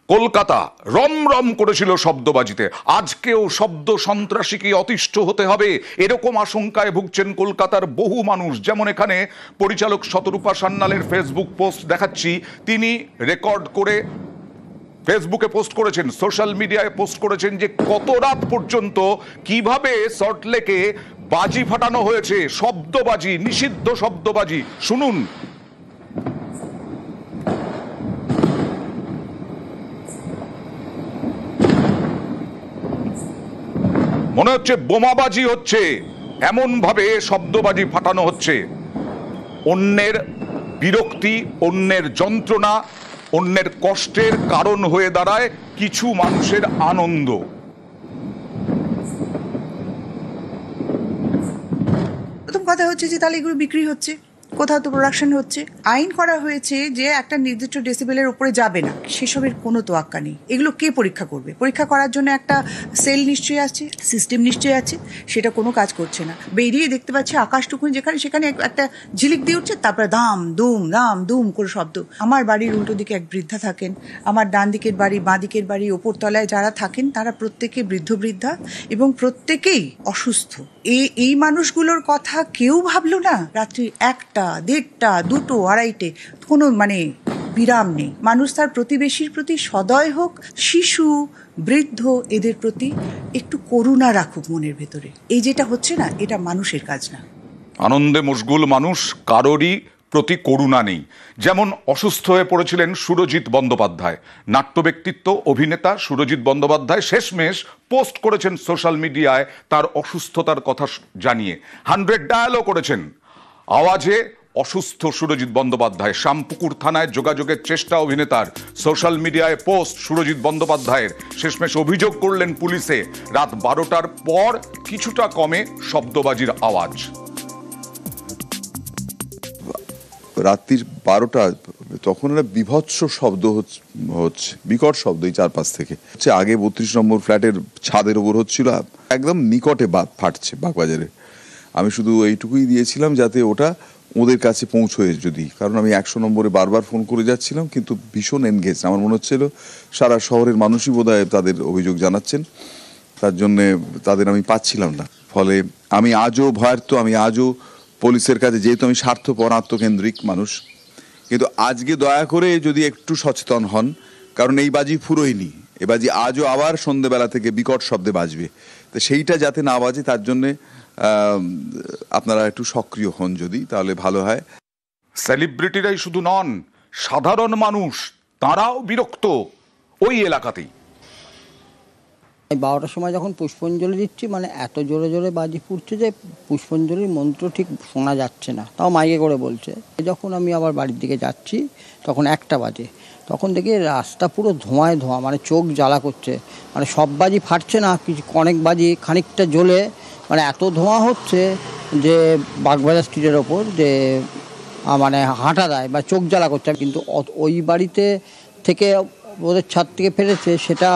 কলকাতা রমরম করেছিল শব্দবাজিতে, আজকেও শব্দ সন্ত্রাসীকে অতিষ্ঠ হতে হবে এরকম আশঙ্কায় ভুগছেন কলকাতার বহু মানুষ। যেমন এখানে পরিচালক শতরূপা সান্যালের ফেসবুক পোস্ট দেখাচ্ছি, তিনি রেকর্ড করে ফেসবুকে পোস্ট করেছেন, সোশ্যাল মিডিয়ায় পোস্ট করেছেন যে কত রাত পর্যন্ত কিভাবে সল্টলেকে বাজি ফাটানো হয়েছে, শব্দবাজি, নিষিদ্ধ শব্দবাজি। শুনুন। মনে হচ্ছে বোমাবাজি হচ্ছে, এমন ভাবে শব্দবাজি ফাটানো হচ্ছে। অন্যের বিরক্তি, অন্যের যন্ত্রণা, অন্যের কষ্টের কারণ হয়ে দাঁড়ায় কিছু মানুষের আনন্দ। প্রথম কথা হচ্ছে যে তাহলে এগুলো বিক্রি হচ্ছে, কোথাও তো প্রোডাকশন হচ্ছে। আইন করা হয়েছে যে একটা নির্দিষ্ট ডেসিবেলের উপরে যাবে না, সেসবের কোনো তোয়াক্কা নেই। এগুলো কে পরীক্ষা করবে? পরীক্ষা করার জন্য একটা সেল নিশ্চয়ই আছে, সিস্টেম নিশ্চয়ই আছে, সেটা কোনো কাজ করছে না। বেরিয়ে দেখতে পাচ্ছি আকাশটুকুন যেখানে সেখানে একটা ঝিলিক দিয়ে উঠছে, তারপরে দাম দুম করে শব্দ। আমার বাড়ির উল্টো দিকে এক বৃদ্ধা থাকেন, আমার ডান দিকের বাড়ি, বাঁ দিকের বাড়ি, ওপরতলায় যারা থাকেন তারা প্রত্যেকে বৃদ্ধা এবং প্রত্যেকেই অসুস্থ। এই মানুষগুলোর কথা কেউ ভাবলো না? রাত্রি 1টা, 1:30, 2টো, 2:30 কোনো বিরাম নেই। মানুষ তার প্রতিবেশীর প্রতি সদয় হোক, শিশু, বৃদ্ধ, এদের প্রতি একটু করুণা রাখুক মনের ভেতরে। এই যেটা হচ্ছে না, এটা মানুষের কাজ না। আনন্দে মশগুল মানুষ, কারোরই প্রতি করুণা নেই। যেমন অসুস্থ হয়ে পড়েছিলেন সুরজিৎ বন্দ্যোপাধ্যায়, নাট্য ব্যক্তিত্ব, অভিনেতা সুরজিৎ বন্দ্যোপাধ্যায় শেষমেশ পোস্ট করেছেন সোশ্যাল মিডিয়ায় তার অসুস্থতার কথা জানিয়ে। 100 ডায়ালও করেছেন। আওয়াজে অসুস্থ সুরজিৎ বন্দ্যোপাধ্যায়, শ্যামপুকুর থানায় যোগাযোগের চেষ্টা অভিনেতার, সোশ্যাল মিডিয়ায় পোস্ট সুরজিৎ বন্দ্যোপাধ্যায়ের। শেষমেশ অভিযোগ করলেন পুলিশে, রাত 12টার পর কিছুটা কমে শব্দবাজির আওয়াজ। রাত্রির 12টা তখন একটা বিভৎস শব্দ হচ্ছে, বিকট শব্দ এই চারপাশ থেকে হচ্ছে। আগে 32 নম্বর ফ্ল্যাটের ছাদের ওপর হচ্ছিল, একদম নিকটে ফাটছে বাগবাজারে। আমি শুধু এইটুকুই দিয়েছিলাম যাতে ওটা ওদের কাছে পৌঁছয় যদি, কারণ আমি 100 নম্বরে বারবার ফোন করে যাচ্ছিলাম, কিন্তু ভীষণ এনগেজ। আমার মনে হচ্ছিল সারা শহরের মানুষই বোধহয় তাদের অভিযোগ জানাচ্ছেন, তার জন্যে তাদের আমি পাচ্ছিলাম না। ফলে আমি আজও ভয়ার্ত, আমি আজও পুলিশের কাছে, যেহেতু আমি স্বার্থপর আত্মকেন্দ্রিক মানুষ, কিন্তু আজকে দয়া করে যদি একটু সচেতন হন, কারণ এই বাজি ফুরোয়নি, এ বাজি আজও আবার সন্ধ্যেবেলা থেকে বিকট শব্দে বাজবে। তো সেইটা যাতে না বাজে তার জন্যে আপনারা একটু সক্রিয় হন যদি, তাহলে ভালো হয়। সেলিব্রিটিরাই শুধু নন, সাধারণ মানুষ তারাও বিরক্ত ওই এলাকাতেই। 12টার সময় যখন পুষ্পাঞ্জলি দিচ্ছি, এত জোরে জোরে বাজি ফুটছে যে পুষ্পাঞ্জলির মন্ত্র ঠিক শোনা যাচ্ছে না, তাও মাইকে করে বলছে। যখন আমি আবার বাড়ির দিকে যাচ্ছি তখন 1টা বাজে, তখন দেখি রাস্তা পুরো ধোঁয়ায় ধোঁয়া, চোখ জ্বালা করছে। সব বাজি ফাটছে না, কিছু অনেক বাজি খানিকটা জ্বলে এত ধোঁয়া হচ্ছে যে বাগবাজার স্ট্রিটের ওপর যে হাঁটা দেয় বা চোখ জ্বালা করছে। কিন্তু ওই বাড়িতে থেকে ওদের ছাদ থেকে ফেলেছে সেটা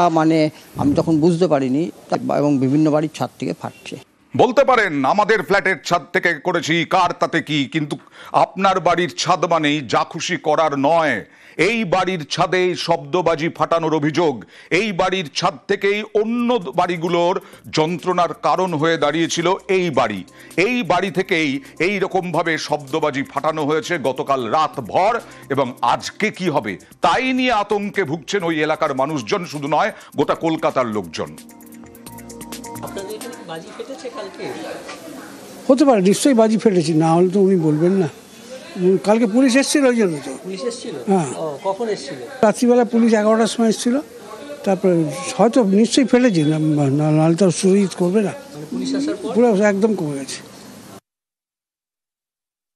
আমি তখন বুঝতে পারিনি, এবং বিভিন্ন বাড়ির ছাদ থেকে ফাটছে। বলতে পারেন আমাদের ফ্ল্যাটের ছাদ থেকে করেছি, কার তাতে কি, কিন্তু আপনার বাড়ির ছাদ মানেই যা খুশি করার নয়। এই বাড়ির ছাদে শব্দবাজি ফাটানোর অভিযোগ, এই বাড়ির ছাদ থেকেই অন্য বাড়িগুলোর যন্ত্রণার কারণ হয়ে দাঁড়িয়েছিল এই বাড়ি থেকেই এই রকম ভাবে শব্দবাজি ফাটানো হয়েছে গতকাল রাত ভর, এবং আজকে কি হবে তাই নিয়ে আতঙ্কে ভুগছেন ওই এলাকার মানুষজন, শুধু নয় গোটা কলকাতার লোকজন। হতে পারে, নিশ্চয়ই বাজি ফেটেছি, না হলে তো উনি বলবেন না। কালকে পুলিশ এসেছিল, ওই জন্য তো। পুলিশ এসেছিল? হ্যাঁ। কখন এসেছিল? রাত্রিবেলা পুলিশ 11টার সময় এসেছিল। তারপরে হয়তো নিশ্চয়ই ফেলেছি, নাহলে তো সুরজিৎ করবে না। পুলিশ আসার পর পুরো একদম কমে গেছে।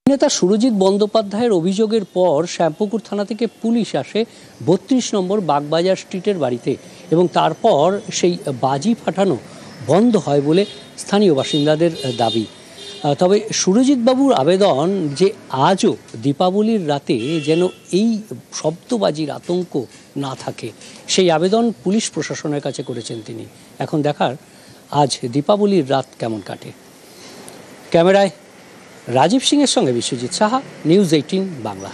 নেতা সুরজিৎ বন্দ্যোপাধ্যায়ের অভিযোগের পর শ্যামপুকুর থানা থেকে পুলিশ আসে 32 নম্বর বাগবাজার স্ট্রিটের বাড়িতে, এবং তারপর সেই বাজি ফাটানো বন্ধ হয় বলে স্থানীয় বাসিন্দাদের দাবি। তবে সুরজিৎ বাবুর আবেদন যে আজও দীপাবলির রাতে যেন এই শব্দবাজির আতঙ্ক না থাকে, সেই আবেদন পুলিশ প্রশাসনের কাছে করেছেন তিনি। এখন দেখার আজ দীপাবলির রাত কেমন কাটে। ক্যামেরায় রাজীব সিংয়ের সঙ্গে বিশ্বজিৎ সাহা, নিউজ 18 বাংলা।